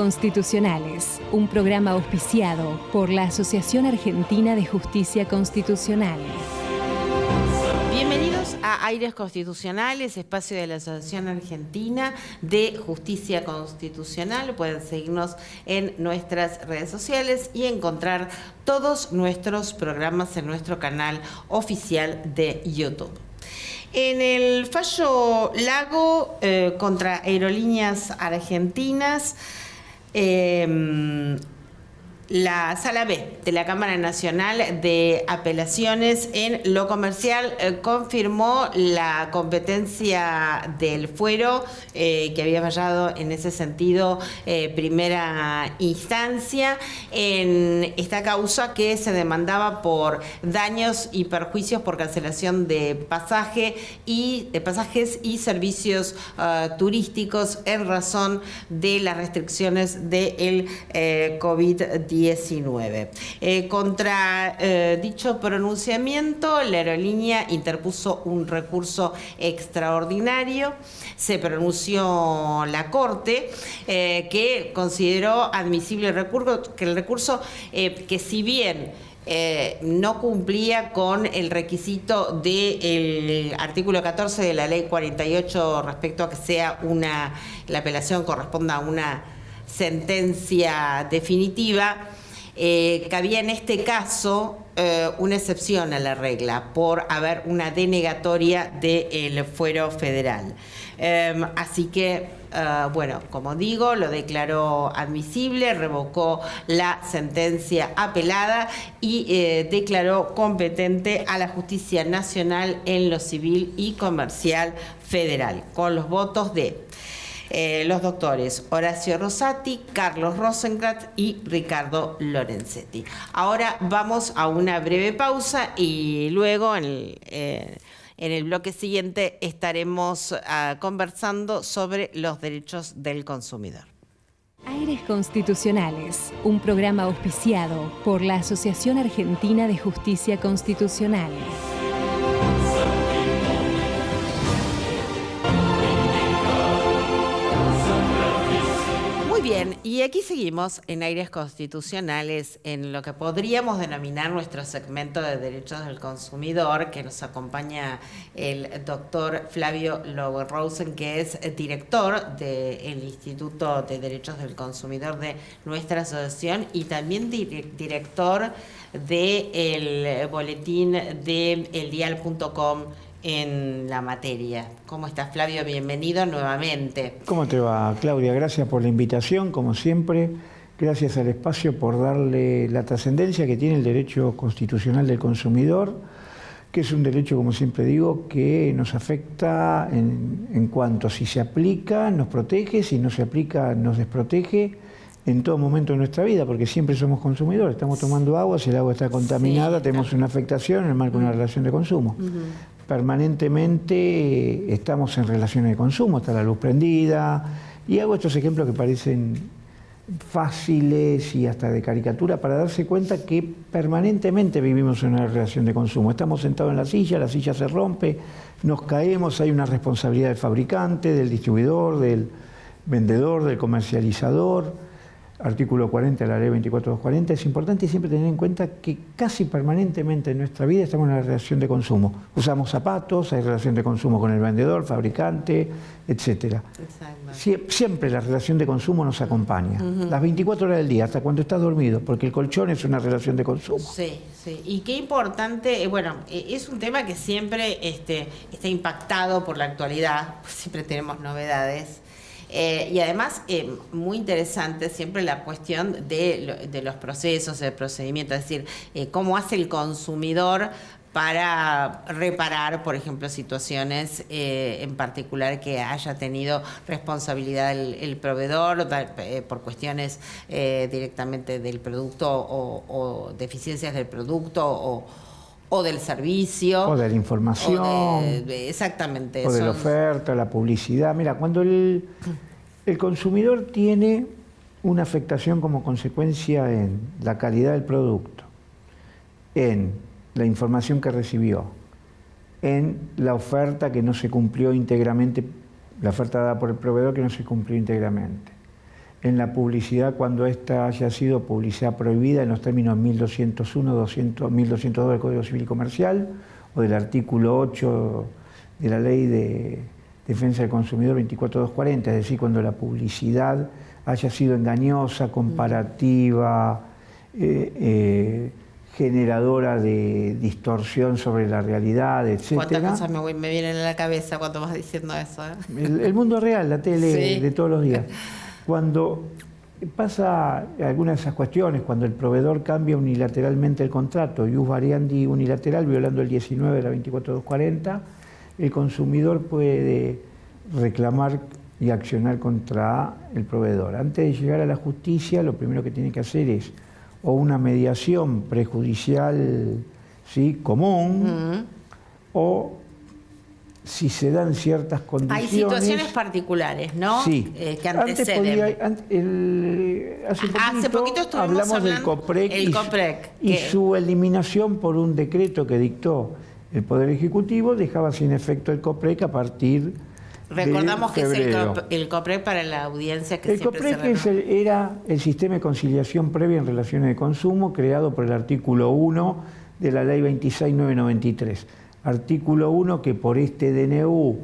Constitucionales, un programa auspiciado por la Asociación Argentina de Justicia Constitucional. Bienvenidos a Aires Constitucionales, espacio de la Asociación Argentina de Justicia Constitucional. Pueden seguirnos en nuestras redes sociales y encontrar todos nuestros programas en nuestro canal oficial de YouTube. En el fallo Lago contra Aerolíneas Argentinas, la Sala B de la Cámara Nacional de Apelaciones en lo comercial confirmó la competencia del fuero que había fallado en ese sentido primera instancia en esta causa que se demandaba por daños y perjuicios por cancelación de pasajes y servicios turísticos en razón de las restricciones del COVID-19. Contra dicho pronunciamiento, la aerolínea interpuso un recurso extraordinario. Se pronunció la Corte, que consideró admisible el recurso, que si bien no cumplía con el requisito del artículo 14 de la Ley 48 respecto a que sea la apelación corresponda a una sentencia definitiva, cabía en este caso una excepción a la regla por haber una denegatoria del fuero federal. Así que, bueno, como digo, lo declaró admisible, revocó la sentencia apelada y declaró competente a la Justicia Nacional en lo civil y comercial federal, con los votos de los doctores Horacio Rosati, Carlos Rosenkrantz y Ricardo Lorenzetti. Ahora vamos a una breve pausa y luego en el bloque siguiente estaremos conversando sobre los derechos del consumidor. Aires Constitucionales, un programa auspiciado por la Asociación Argentina de Justicia Constitucional. Bien, y aquí seguimos en Aires Constitucionales en lo que podríamos denominar nuestro segmento de derechos del consumidor, que nos acompaña el doctor Flavio Lowenrosen, que es director del Instituto de Derechos del Consumidor de nuestra asociación y también director del boletín de eldial.com en la materia. ¿Cómo estás, Flavio? Bienvenido nuevamente. ¿Cómo te va, Claudia? Gracias por la invitación, como siempre. Gracias al espacio por darle la trascendencia que tiene el derecho constitucional del consumidor, que es un derecho, como siempre digo, que nos afecta en cuanto si se aplica, nos protege, si no se aplica, nos desprotege en todo momento de nuestra vida, porque siempre somos consumidores. Estamos tomando agua, si el agua está contaminada, tenemos una afectación en el marco de una relación de consumo. Permanentemente estamos en relaciones de consumo, está la luz prendida, y hago estos ejemplos que parecen fáciles y hasta de caricatura para darse cuenta que permanentemente vivimos en una relación de consumo. Estamos sentados en la silla se rompe, nos caemos, hay una responsabilidad del fabricante, del distribuidor, del vendedor, del comercializador. Artículo 40 de la Ley 24240, es importante siempre tener en cuenta que casi permanentemente en nuestra vida estamos en una relación de consumo. Usamos zapatos, hay relación de consumo con el vendedor, fabricante, etc. Siempre la relación de consumo nos acompaña, las 24 horas del día, hasta cuando estás dormido, porque el colchón es una relación de consumo. Sí, sí. Y qué importante, bueno, es un tema que siempre está impactado por la actualidad, pues siempre tenemos novedades. Y además, muy interesante siempre la cuestión de los procesos, el procedimiento, es decir, cómo hace el consumidor para reparar, por ejemplo, situaciones en particular que haya tenido responsabilidad el proveedor por cuestiones directamente del producto o deficiencias del producto o del servicio. O de la información. Exactamente. O de la oferta, la publicidad. Mira, cuando el consumidor tiene una afectación como consecuencia en la calidad del producto, en la información que recibió, en la oferta que no se cumplió íntegramente, la oferta dada por el proveedor que no se cumplió íntegramente, en la publicidad cuando ésta haya sido publicidad prohibida en los términos 1201, 1202 del Código Civil y Comercial o del artículo 8 de la Ley de Defensa del Consumidor 24240, es decir, cuando la publicidad haya sido engañosa, comparativa, generadora de distorsión sobre la realidad, etc. ¿Cuántas cosas me vienen a la cabeza cuando vas diciendo eso? El mundo real, la tele Sí. de todos los días. Cuando pasa algunas de esas cuestiones, cuando el proveedor cambia unilateralmente el contrato, ius variandi unilateral, violando el 19 de la 24240, el consumidor puede reclamar y accionar contra el proveedor. Antes de llegar a la justicia, lo primero que tiene que hacer es o una mediación prejudicial, ¿sí?, común, o si se dan ciertas condiciones... Hay situaciones particulares, ¿no? Sí. Que anteceden. Hace poquito hablamos del COPREC, y su eliminación por un decreto que dictó el Poder Ejecutivo dejaba sin efecto el COPREC a partir Recordamos de febrero. que es el COPREC para la audiencia que el siempre COPREC era el sistema de conciliación previa en relaciones de consumo creado por el artículo 1 de la Ley 26993. Artículo 1 que por este DNU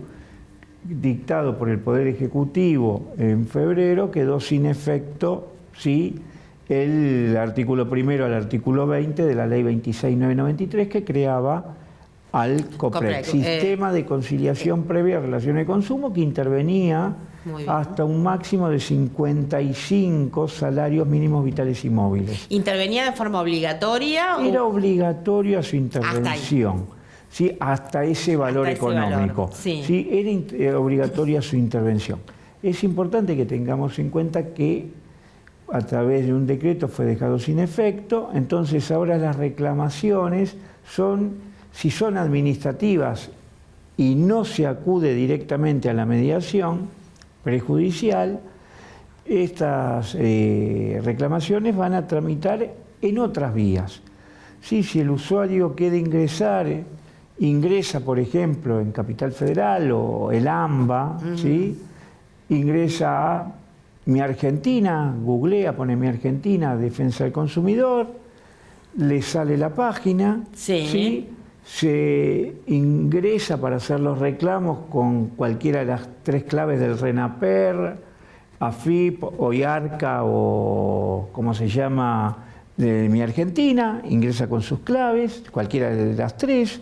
dictado por el Poder Ejecutivo en febrero quedó sin efecto, ¿sí?, el artículo primero al artículo 20 de la Ley 26993 que creaba al COPREC, Sistema de Conciliación Previa a Relaciones de Consumo, que intervenía hasta un máximo de 55 salarios mínimos vitales y móviles. ¿Intervenía de forma obligatoria? Era obligatoria su intervención, ¿sí?, hasta ese valor económico. Sí, era obligatoria su intervención. Es importante que tengamos en cuenta que a través de un decreto fue dejado sin efecto, entonces ahora las reclamaciones son... Si son administrativas y no se acude directamente a la mediación prejudicial, estas reclamaciones van a tramitar en otras vías. Sí, si el usuario quiere ingresar, ingresa, por ejemplo, en Capital Federal o el AMBA, ¿sí?, ingresa a Mi Argentina, googlea, pone Mi Argentina, Defensa del Consumidor, le sale la página, ¿sí?, se ingresa para hacer los reclamos con cualquiera de las 3 claves del RENAPER, AFIP, OIARCA o como se llama, de Mi Argentina, ingresa con sus claves, cualquiera de las 3,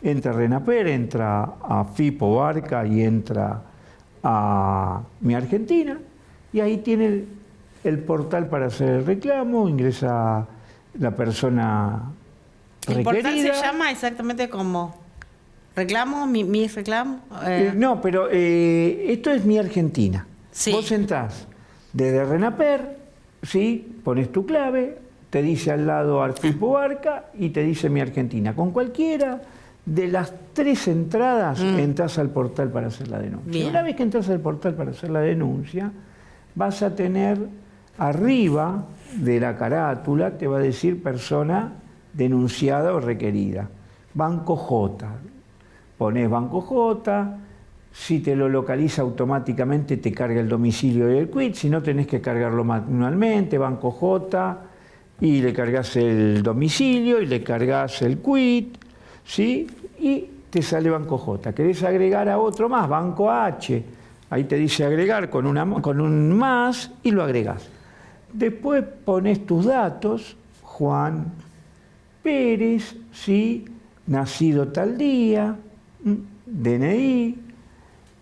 entra a RENAPER, entra a AFIP o ARCA y entra a Mi Argentina, y ahí tiene el portal para hacer el reclamo, ingresa la persona ¿El requerida. portal se llama exactamente como reclamo, mi reclamo? No, pero esto es Mi Argentina. Sí. Vos entrás desde RENAPER, ¿sí?, pones tu clave, te dice al lado ARFIP o ARCA y te dice Mi Argentina. Con cualquiera de las 3 entradas entras al portal para hacer la denuncia. Bien. Una vez que entras al portal para hacer la denuncia, vas a tener arriba de la carátula, te va a decir persona denunciada o requerida. Banco J. Ponés Banco J, si te lo localiza automáticamente te carga el domicilio y el quit, si no tenés que cargarlo manualmente, Banco J, y le cargas el domicilio y le cargas el quit, ¿sí?, y te sale Banco J. Querés agregar a otro más, Banco H, ahí te dice agregar con un más y lo agregás. Después pones tus datos, Juan Pérez, ¿sí?, nacido tal día, DNI,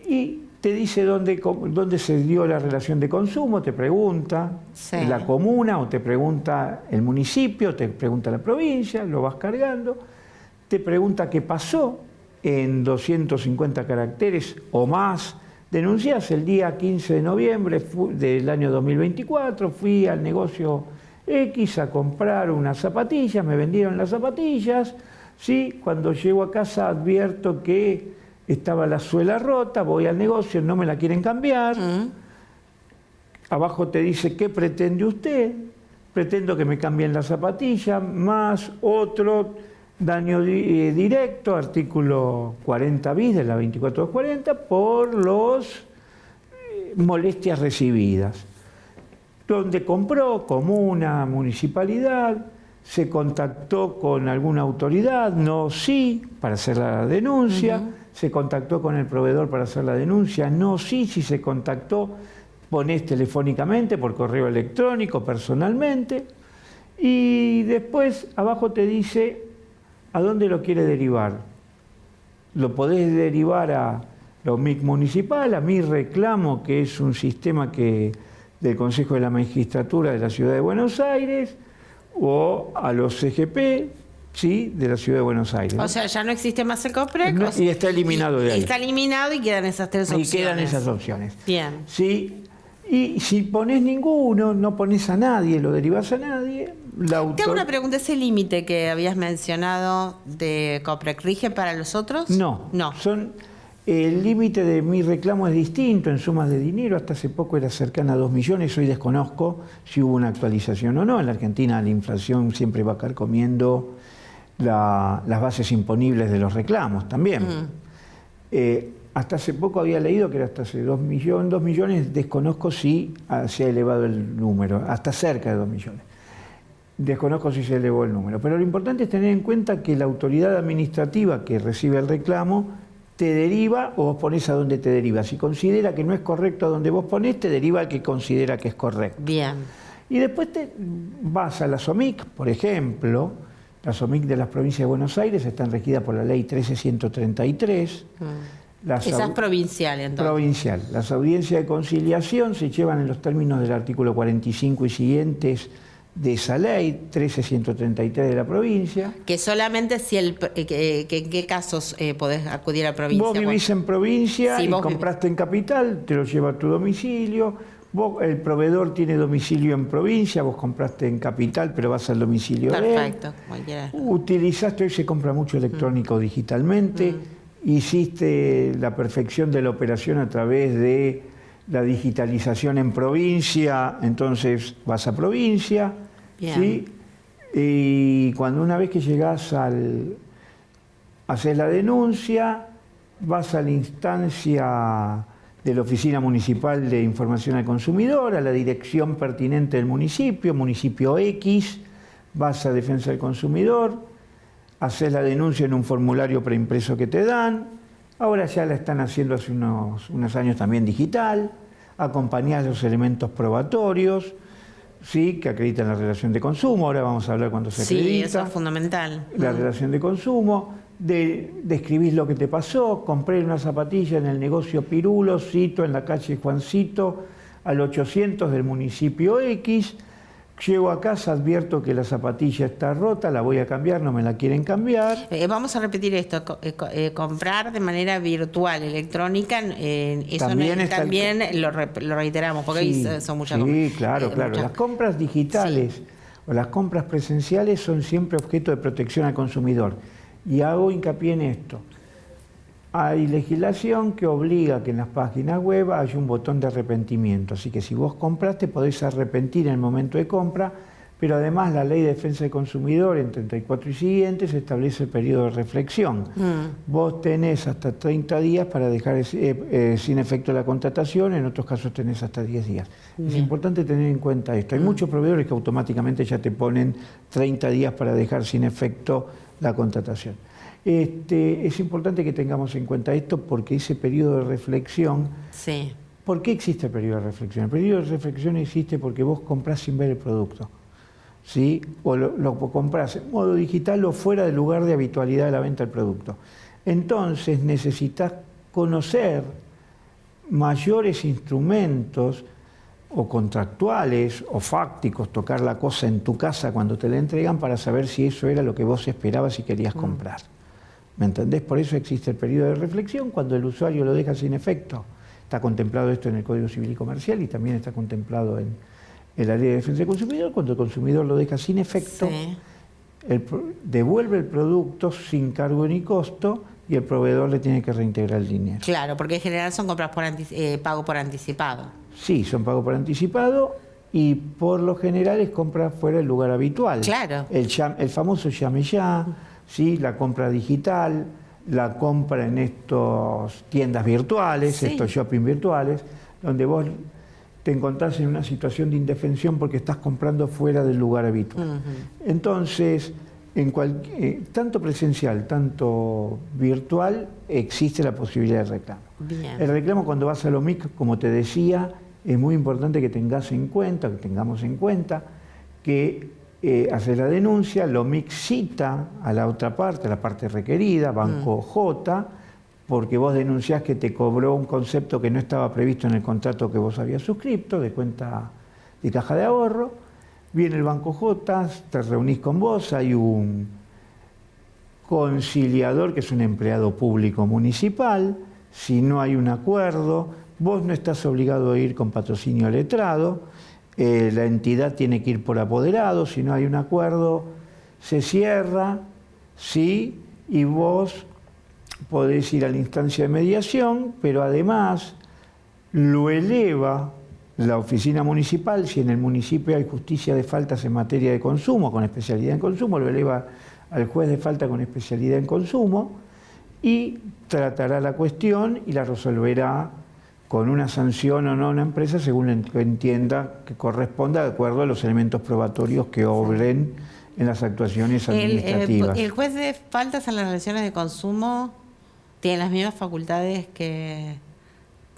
y te dice dónde se dio la relación de consumo, te pregunta la comuna o te pregunta el municipio, te pregunta la provincia, lo vas cargando, te pregunta qué pasó en 250 caracteres o más. Denunciás el día 15 de noviembre del año 2024, fui al negocio X a comprar unas zapatillas, me vendieron las zapatillas, ¿sí? Cuando llego a casa advierto que estaba la suela rota, voy al negocio, no me la quieren cambiar. Abajo te dice, ¿qué pretende usted? Pretendo que me cambien la zapatilla, más otro daño directo, artículo 40 bis de la 24240, por los molestias recibidas. donde compró, comuna, municipalidad, se contactó con alguna autoridad, no, sí, para hacer la denuncia, se contactó con el proveedor para hacer la denuncia, no, sí, si se contactó, ponés telefónicamente, por correo electrónico, personalmente, y después abajo te dice a dónde lo quiere derivar. Lo podés derivar a la OMIC municipal, a Mi Reclamo, que es un sistema del Consejo de la Magistratura de la Ciudad de Buenos Aires, o a los CGP, ¿sí?, de la Ciudad de Buenos Aires. O sea, ya no existe más el COPREC. No, y está eliminado de ahí. Está eliminado y quedan esas tres opciones. Y quedan esas opciones. Bien. ¿Sí? Y si pones ninguno, no pones a nadie, lo derivas a nadie, Te hago una pregunta, ¿ese límite que habías mencionado de COPREC rige para los otros? No. El límite de Mi Reclamo es distinto en sumas de dinero. Hasta hace poco era cercana a 2 millones. Hoy desconozco si hubo una actualización o no. En la Argentina la inflación siempre va carcomiendo las bases imponibles de los reclamos también. Hasta hace poco había leído que era hasta hace 2 millones. Desconozco si se ha elevado el número, hasta cerca de 2 millones. Desconozco si se elevó el número. Pero lo importante es tener en cuenta que la autoridad administrativa que recibe el reclamo te deriva, o vos ponés a dónde te deriva. Si considera que no es correcto a donde vos ponés, te deriva al que considera que es correcto. Bien. Y después te vas a las OMIC, por ejemplo. Las OMIC de las provincias de Buenos Aires están regidas por la ley 13133. Esa es provincial, entonces. Provincial. Las audiencias de conciliación se llevan en los términos del artículo 45 y siguientes de esa ley, 13133 de la provincia. Que solamente si en qué casos podés acudir a provincia. Vos vivís en provincia, sí, y compraste en capital, te lo lleva a tu domicilio. El proveedor tiene domicilio en provincia, vos compraste en capital, pero vas al domicilio de él. Perfecto. Utilizaste, hoy se compra mucho electrónico digitalmente, hiciste la perfección de la operación a través de la digitalización en provincia, entonces vas a provincia. Bien. ¿Sí? Y cuando una vez que llegás haces la denuncia, vas a la instancia de la Oficina Municipal de Información al Consumidor, a la dirección pertinente del municipio, municipio X, vas a Defensa del Consumidor, haces la denuncia en un formulario preimpreso que te dan. Ahora ya la están haciendo hace unos años también digital, acompañás los elementos probatorios, ¿sí?, que acreditan la relación de consumo. Ahora vamos a hablar cuando se acredita. Sí, eso es fundamental. La relación de consumo, describís lo que te pasó. Compré una zapatilla en el negocio Pirulo, cito en la calle Juancito, al 800 del municipio X. Llego a casa, advierto que la zapatilla está rota, la voy a cambiar, no me la quieren cambiar. Vamos a repetir esto, comprar de manera virtual, electrónica, eso también lo reiteramos, porque sí, ahí son muchas cosas. Sí, claro. Las compras digitales o las compras presenciales son siempre objeto de protección al consumidor. Y hago hincapié en esto. Hay legislación que obliga que en las páginas web haya un botón de arrepentimiento. Así que si vos compraste, podés arrepentir en el momento de compra, pero además la Ley de Defensa del Consumidor en 34 y siguientes establece el periodo de reflexión. Vos tenés hasta 30 días para dejar sin efecto la contratación, en otros casos tenés hasta 10 días. Es importante tener en cuenta esto. Hay muchos proveedores que automáticamente ya te ponen 30 días para dejar sin efecto la contratación. Es importante que tengamos en cuenta esto porque ese periodo de reflexión... Sí. ¿Por qué existe el periodo de reflexión? El periodo de reflexión existe porque vos comprás sin ver el producto, ¿sí? O lo comprás en modo digital o fuera del lugar de habitualidad de la venta del producto. Entonces necesitas conocer mayores instrumentos o contractuales o fácticos, tocar la cosa en tu casa cuando te la entregan para saber si eso era lo que vos esperabas y querías comprar. ¿Me entendés? Por eso existe el periodo de reflexión cuando el usuario lo deja sin efecto. Está contemplado esto en el Código Civil y Comercial y también está contemplado en la Ley de Defensa del Consumidor. Cuando el consumidor lo deja sin efecto, devuelve el producto sin cargo ni costo y el proveedor le tiene que reintegrar el dinero. Claro, porque en general son compras pago por anticipado. Sí, son pago por anticipado y por lo general es compra fuera del lugar habitual. Claro. El famoso llame ya, ¿sí? La compra digital, la compra en estos tiendas virtuales, estos shopping virtuales, donde vos te encontrás en una situación de indefensión porque estás comprando fuera del lugar habitual. Entonces, tanto presencial, tanto virtual, existe la posibilidad de reclamo. Bien. El reclamo cuando vas a la OMIC, como te decía, es muy importante que tengamos en cuenta que haces la denuncia, la OMIC cita a la otra parte, a la parte requerida, Banco J, porque vos denunciás que te cobró un concepto que no estaba previsto en el contrato que vos habías suscrito, de cuenta de caja de ahorro. Viene el Banco J, te reunís con vos, hay un conciliador que es un empleado público municipal. Si no hay un acuerdo, vos no estás obligado a ir con patrocinio letrado, la entidad tiene que ir por apoderado. Si no hay un acuerdo, se cierra, ¿sí? Y vos podés ir a la instancia de mediación, pero además lo eleva la oficina municipal. Si en el municipio hay justicia de faltas en materia de consumo, con especialidad en consumo, lo eleva al juez de falta con especialidad en consumo y tratará la cuestión y la resolverá con una sanción o no a una empresa según lo que entienda que corresponda, de acuerdo a los elementos probatorios que obren en las actuaciones administrativas. ¿El juez de faltas en las relaciones de consumo tiene las mismas facultades que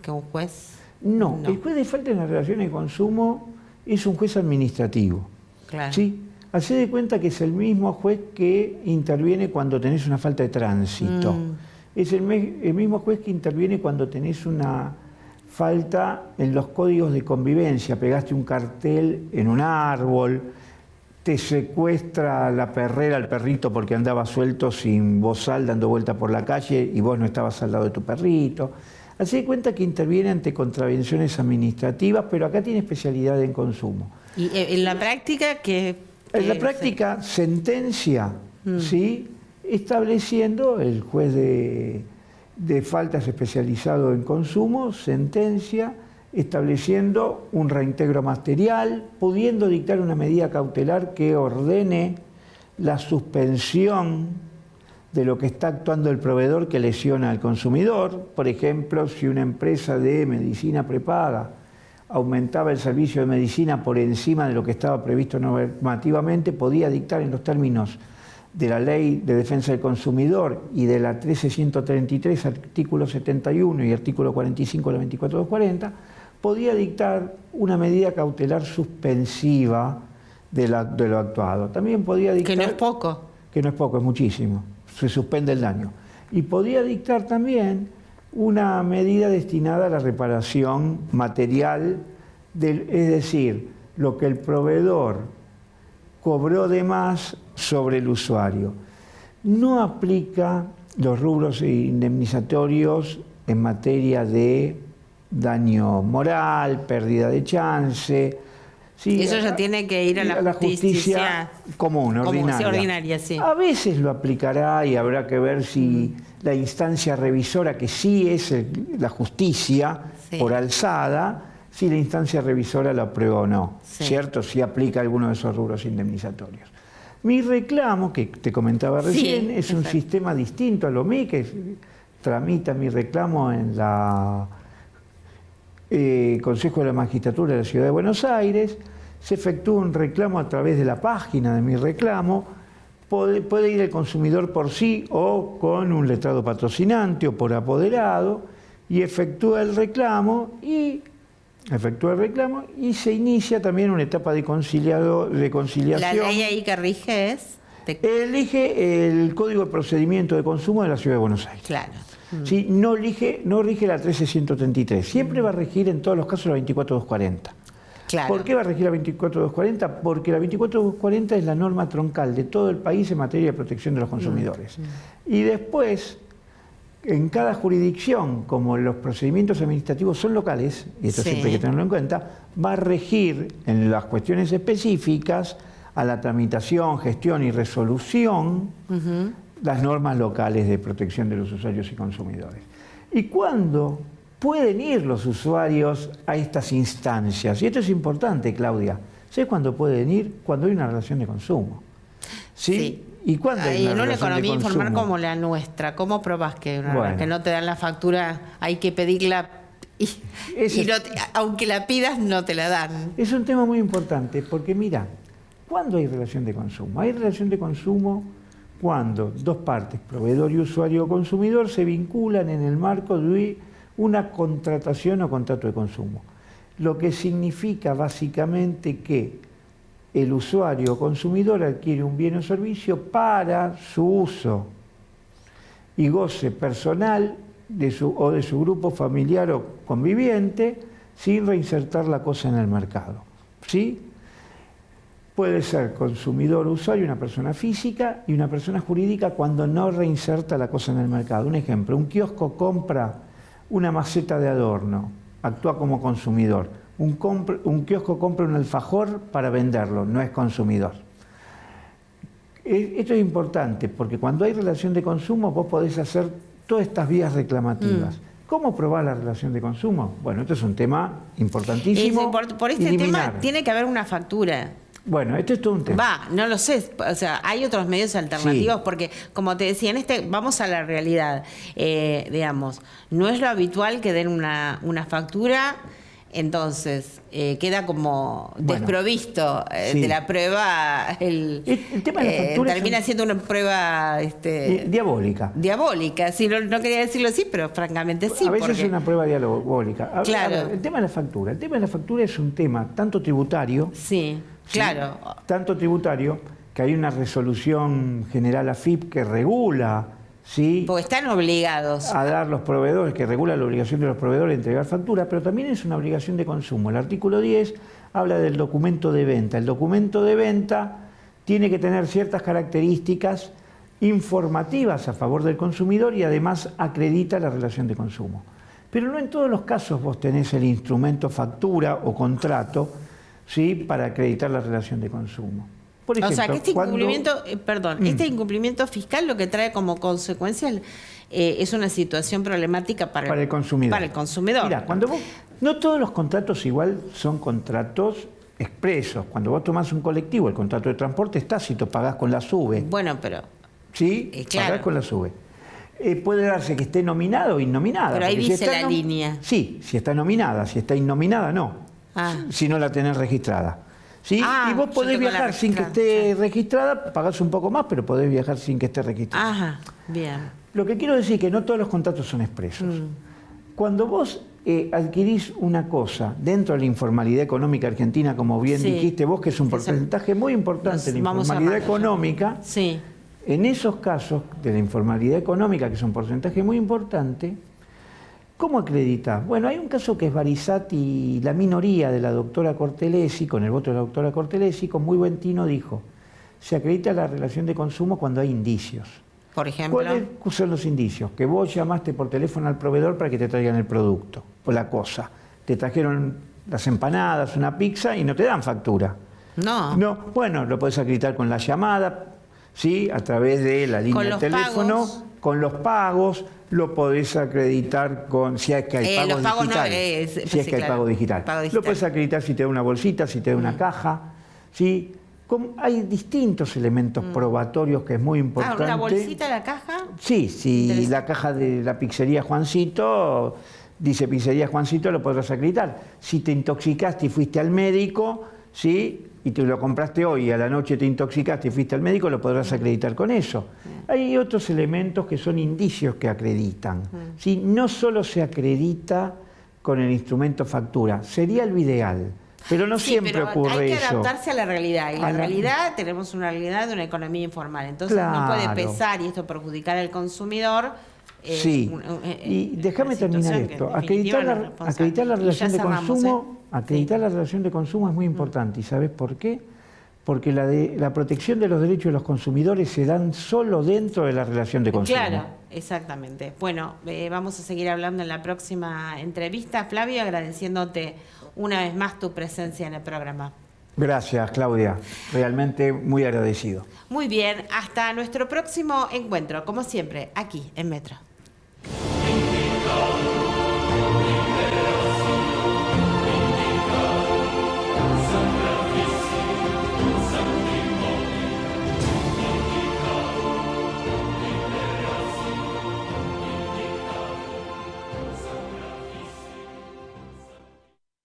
un juez? No, el juez de falta en las relaciones de consumo es un juez administrativo. Claro. ¿Sí? Hacé de cuenta que es el mismo juez que interviene cuando tenés una falta de tránsito. Es el mismo juez que interviene cuando tenés una falta en los códigos de convivencia. Pegaste un cartel en un árbol, te secuestra la perrera al perrito porque andaba suelto sin bozal dando vuelta por la calle y vos no estabas al lado de tu perrito. Hacé de cuenta que interviene ante contravenciones administrativas, pero acá tiene especialidad en consumo. ¿Y en la práctica qué? En la práctica, sentencia, ¿sí? Estableciendo el juez de faltas especializado en consumo, sentencia, estableciendo un reintegro material, pudiendo dictar una medida cautelar que ordene la suspensión de lo que está actuando el proveedor que lesiona al consumidor. Por ejemplo, si una empresa de medicina prepaga aumentaba el servicio de medicina por encima de lo que estaba previsto normativamente, podía dictar en los términos de la Ley de Defensa del Consumidor y de la 13133, artículo 71 y artículo 45 de la 24240, podía dictar una medida cautelar suspensiva de lo actuado. También podía dictar... Que no es poco. Que no es poco, es muchísimo. Se suspende el daño. Y podía dictar también una medida destinada a la reparación material, es decir, lo que el proveedor cobró de más sobre el usuario. No aplica los rubros indemnizatorios en materia de daño moral, pérdida de chance. Sí, eso ya tiene que ir a la justicia común, ordinaria. Sí. A veces lo aplicará y habrá que ver si la instancia revisora, que sí es la justicia por alzada, si la instancia revisora lo aprueba o no, ¿cierto? Si aplica alguno de esos rubros indemnizatorios. Mi reclamo, que te comentaba recién, es un sistema distinto a lo mío, que tramita mi reclamo en la Consejo de la Magistratura de la Ciudad de Buenos Aires. Se efectúa un reclamo a través de la página de mi reclamo. Puede ir el consumidor por sí o con un letrado patrocinante o por apoderado y efectúa el reclamo y se inicia también una etapa de conciliación. ¿La ley ahí que rige es? Elige el Código de Procedimiento de Consumo de la Ciudad de Buenos Aires. Claro. Sí, no rige la 13133. Siempre va a regir en todos los casos la 24240. Claro. ¿Por qué va a regir la 24240? Porque la 24240 es la norma troncal de todo el país en materia de protección de los consumidores. Y después, en cada jurisdicción, como los procedimientos administrativos son locales, y esto siempre hay que tenerlo en cuenta, va a regir en las cuestiones específicas a la tramitación, gestión y resolución las normas locales de protección de los usuarios y consumidores. ¿Y cuándo pueden ir los usuarios a estas instancias? Y esto es importante, Claudia. ¿Sabes cuándo pueden ir? Cuando hay una relación de consumo. ¿Sí? ¿Y cuándo hay una en una relación economía de consumo? informal como la nuestra, ¿cómo probás que Bueno. que no te dan la factura, hay que pedirla Aunque la pidas, no te la dan. Es un tema muy importante, porque mira, ¿cuándo hay relación de consumo? Hay relación de consumo cuando dos partes, proveedor y usuario o consumidor, se vinculan en el marco de una contratación o contrato de consumo. Lo que significa básicamente que el usuario o consumidor adquiere un bien o servicio para su uso y goce personal o de su grupo familiar o conviviente, sin reinsertar la cosa en el mercado. ¿Sí? Puede ser consumidor o usuario una persona física y una persona jurídica cuando no reinserta la cosa en el mercado. Un ejemplo, un kiosco compra una maceta de adorno, actúa como consumidor. Un kiosco compra un alfajor para venderlo, no es consumidor. Esto es importante porque cuando hay relación de consumo vos podés hacer todas estas vías reclamativas. ¿Cómo probar la relación de consumo? Bueno, esto es un tema importantísimo. Por este tema tiene que haber una factura. Bueno, esto es todo un tema. No lo sé, o sea, hay otros medios alternativos, sí. Porque, como te decía, vamos a la realidad, digamos, no es lo habitual que den una factura, entonces queda como desprovisto de la prueba, el tema de la factura termina siendo una prueba diabólica. Diabólica, sí, no quería decirlo así, pero francamente sí. A veces es una prueba diabólica. Claro. El tema de la factura es un tema tanto tributario. Sí. Claro. Tanto tributario que hay una resolución general AFIP que regula, ¿sí? Porque están obligados a dar los proveedores, que regula la obligación de los proveedores de entregar facturas, pero también es una obligación de consumo. El artículo 10 habla del documento de venta. El documento de venta tiene que tener ciertas características informativas a favor del consumidor y además acredita la relación de consumo. Pero no en todos los casos vos tenés el instrumento factura o contrato, ¿sí? Para acreditar la relación de consumo. Por ejemplo, o sea, que este incumplimiento fiscal lo que trae como consecuencia es una situación problemática para el consumidor. Mira, no todos los contratos igual son contratos expresos. Cuando vos tomás un colectivo, el contrato de transporte es tácito, pagás con la SUBE. Bueno, pero... ¿Sí? Claro. Pagás con la SUBE. Puede darse que esté nominada o innominada. Pero ahí dice la línea. Sí, si está nominada, si está innominada, no. Si no la tenés registrada. ¿Sí? Y vos podés viajar sin que esté registrada, pagás un poco más, pero podés viajar sin que esté registrada. Ajá, bien. Lo que quiero decir es que no todos los contratos son expresos. Cuando vos adquirís una cosa dentro de la informalidad económica argentina, como bien dijiste vos, que es un porcentaje muy importante de la informalidad económica, en esos casos de la informalidad económica, que es un porcentaje muy importante, ¿cómo acredita? Bueno, hay un caso que es Barisat y la minoría de la doctora Cortelesi, con el voto de la doctora Cortelesi, con muy buen tino dijo, se acredita la relación de consumo cuando hay indicios. Por ejemplo. ¿Cuáles son los indicios? Que vos llamaste por teléfono al proveedor para que te traigan el producto o la cosa. Te trajeron las empanadas, una pizza y no te dan factura. No, bueno, lo podés acreditar con la llamada, ¿sí? A través de la línea de teléfono, con los pagos. Lo podés acreditar si es que hay pago digital. Si es que hay pago digital. Lo podés acreditar si te da una bolsita, si te da una caja. ¿Sí? Hay distintos elementos probatorios que es muy importante. ¿Una bolsita de la caja? Sí, si la caja de la pizzería Juancito dice pizzería Juancito, lo podrás acreditar. Si te intoxicaste y fuiste al médico, ¿sí? Y te lo compraste hoy y a la noche te intoxicaste y fuiste al médico, lo podrás acreditar con eso. Hay otros elementos que son indicios que acreditan. ¿Sí? No solo se acredita con el instrumento factura, sería lo ideal, pero no siempre ocurre eso. Hay que adaptarse a la realidad, y la realidad, tenemos una realidad de una economía informal, entonces no puede pesar y esto perjudicar al consumidor. Y déjame terminar esto. Acreditar la relación de consumo. Acreditar la relación de consumo es muy importante. ¿Y sabes por qué? Porque la protección de los derechos de los consumidores se dan solo dentro de la relación de consumo. Claro, exactamente. Bueno, vamos a seguir hablando en la próxima entrevista. Flavio, agradeciéndote una vez más tu presencia en el programa. Gracias, Claudia. Realmente muy agradecido. Muy bien, hasta nuestro próximo encuentro, como siempre, aquí en Metro.